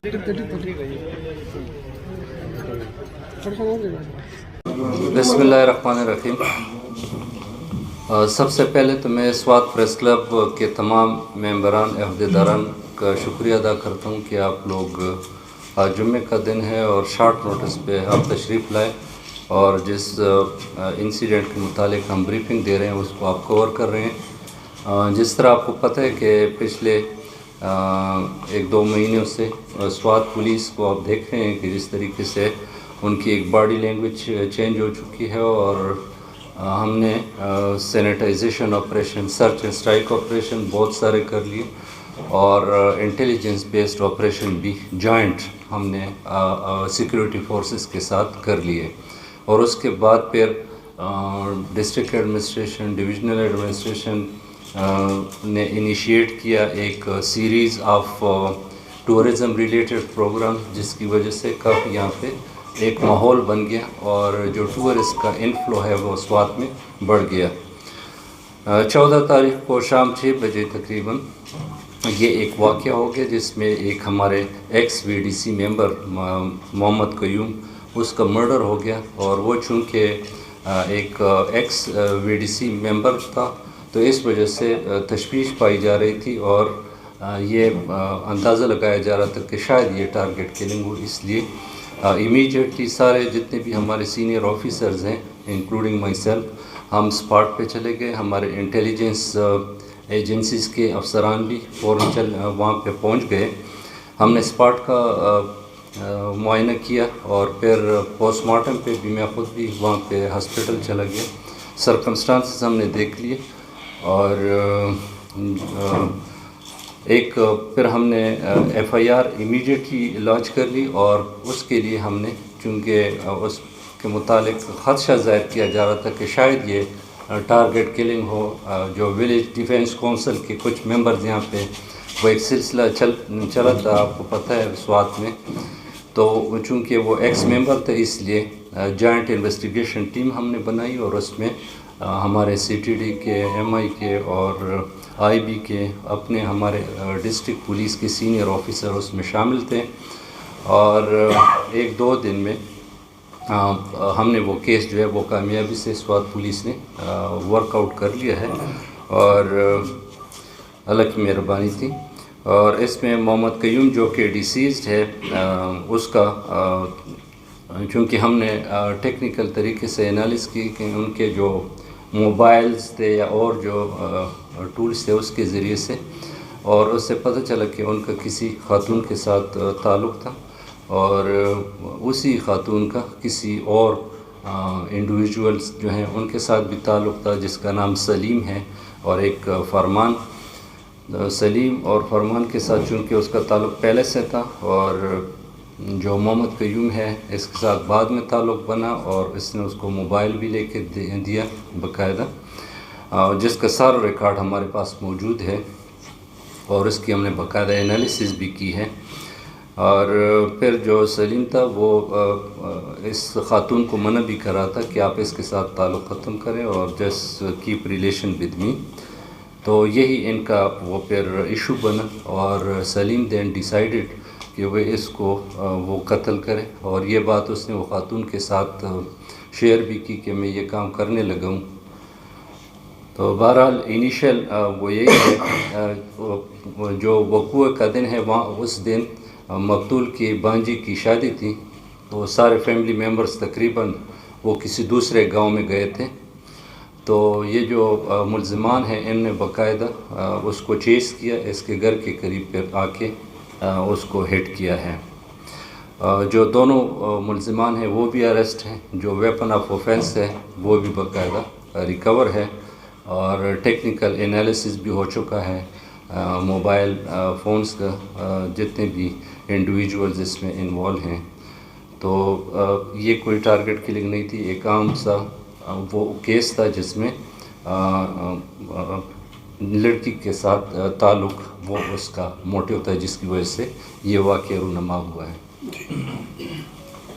बिस्मिल्लाहिर्रहमानिर्रहीम। सबसे पहले तो मैं स्वात प्रेस क्लब के तमाम मेंबरान अहदेदारान का शुक्रिया अदा करता हूँ कि आप लोग आज जुम्मे का दिन है और शॉर्ट नोटिस पे आप तशरीफ़ लाए और जिस इंसिडेंट के मुतालिक हम ब्रीफिंग दे रहे हैं उसको आप कवर कर रहे हैं। जिस तरह आपको पता है कि पिछले 1-2 महीनों से स्वात पुलिस को आप देख रहे हैं कि जिस तरीके से उनकी एक बॉडी लैंग्वेज चेंज हो चुकी है और हमने sanitization operation, search and strike operation बहुत सारे कर लिए और इंटेलिजेंस बेस्ड ऑपरेशन भी जॉइंट हमने सिक्योरिटी फोर्सेस के साथ कर लिए। और उसके बाद फिर डिस्ट्रिक्ट एडमिनिस्ट्रेशन, डिविजनल एडमिनिस्ट्रेशन ने इनिशिएट किया एक series of tourism related programme, जिसकी वजह से काफ़ी यहाँ पे एक माहौल बन गया और जो टूरिस्ट का इनफ्लो है वो स्वात में बढ़ गया। 14 तारीख को शाम 6 बजे तकरीबन ये एक वाक़या हो गया जिसमें एक हमारे ex VDC member Mohammad Qayoom, उसका मर्डर हो गया और वो चूँकि एक एक्स वीडीसी मेंबर था तो इस वजह से तशवीश पाई जा रही थी और ये अंदाज़ा लगाया जा रहा था कि शायद ये टारगेट किलिंग हो। इसलिए इमीडिएटली सारे जितने भी हमारे सीनियर ऑफिसर्स हैं इंक्लूडिंग माई सेल्फ, हम स्पॉट पे चले गए। हमारे इंटेलिजेंस एजेंसीज़ के अफसरान भी फ़ौरन वहाँ पे पहुँच गए। हमने स्पॉट का मुआयना किया और फिर पोस्टमार्टम पे भी मैं ख़ुद भी वहाँ पे हॉस्पिटल चला गया। सर्कमस्टांसेस हमने देख लिए और एक फिर हमने एफआईआर इमीडिएटली लॉन्च कर ली और उसके लिए हमने चूँकि उसके मुतालिक ख़दशा ज़ाहिर किया जा रहा था कि शायद ये टारगेट किलिंग हो। जो विलेज डिफेंस काउंसिल के कुछ मेंबर्स यहाँ पे वो एक सिलसिला चला था, आपको पता है स्वात में, तो चूँकि वो एक्स मेंबर थे इसलिए जॉइंट इन्वेस्टिगेशन टीम हमने बनाई और उसमें हमारे सीटीडी के, एमआई के और आईबी के अपने हमारे डिस्ट्रिक्ट पुलिस के सीनियर ऑफिसर उसमें शामिल थे और 1-2 दिन में हमने वो केस जो है वो कामयाबी से स्वात पुलिस ने वर्कआउट कर लिया है और अल्लाह की मेहरबानी थी। और इसमें मोहम्मद कयूम जो कि डिसीज़्ड है उसका चूँकि हमने टेक्निकल तरीके से एनालिस की कि उनके जो मोबाइल्स थे या और जो टूल्स थे उसके ज़रिए से, और उससे पता चला कि उनका किसी खातून के साथ ताल्लुक़ था और उसी खातून का किसी और इंडिविजुअल्स जो हैं उनके साथ भी ताल्लुक़ था जिसका नाम सलीम है और एक फरमान। सलीम और फरमान के साथ चूँकि उसका ताल्लुक़ पहले से था और जो मोहम्मद कयूम है इसके साथ बाद में ताल्लुक़ बना और इसने उसको मोबाइल भी लेके दिया बाकायदा, जिसका सारा रिकॉर्ड हमारे पास मौजूद है और इसकी हमने बाकायदा एनालिसिस भी की है। और फिर जो सलीम था वो इस खातून को मना भी कर रहा था कि आप इसके साथ ताल्लुक़ ख़त्म करें और just keep relation with me. तो यही इनका वो फिर इशू बना और सलीम देन डिसाइडेड कि वो इसको वो कत्ल करे और ये बात उसने वो खातून के साथ शेयर भी की कि मैं ये काम करने लगा हूँ। तो बहरहाल इनिशियल वो यही है जो वक़ूअ का दिन है वहाँ उस दिन मकतूल की बांजी की शादी थी तो सारे फैमिली मेम्बर्स तकरीबन वो किसी दूसरे गांव में गए थे। तो ये जो मुल्ज़िमान हैं इनने बाकायदा उसको चेस किया, इसके घर के करीब पर आके उसको हिट किया है। जो दोनों मुल्ज़िमान हैं वो भी अरेस्ट हैं, जो वेपन ऑफ ऑफेंस है वो भी बाकायदा रिकवर है और टेक्निकल एनालिसिस भी हो चुका है मोबाइल फ़ोन्स का जितने भी इंडिविजुअल्स इसमें इन्वॉल्व हैं। तो ये कोई टारगेट किलिंग नहीं थी, एक आम सा वो केस था जिसमें लड़की के साथ ताल्लुक़ वो उसका मोटिव था जिसकी वजह से ये वाक़या रूनुमा हुआ है।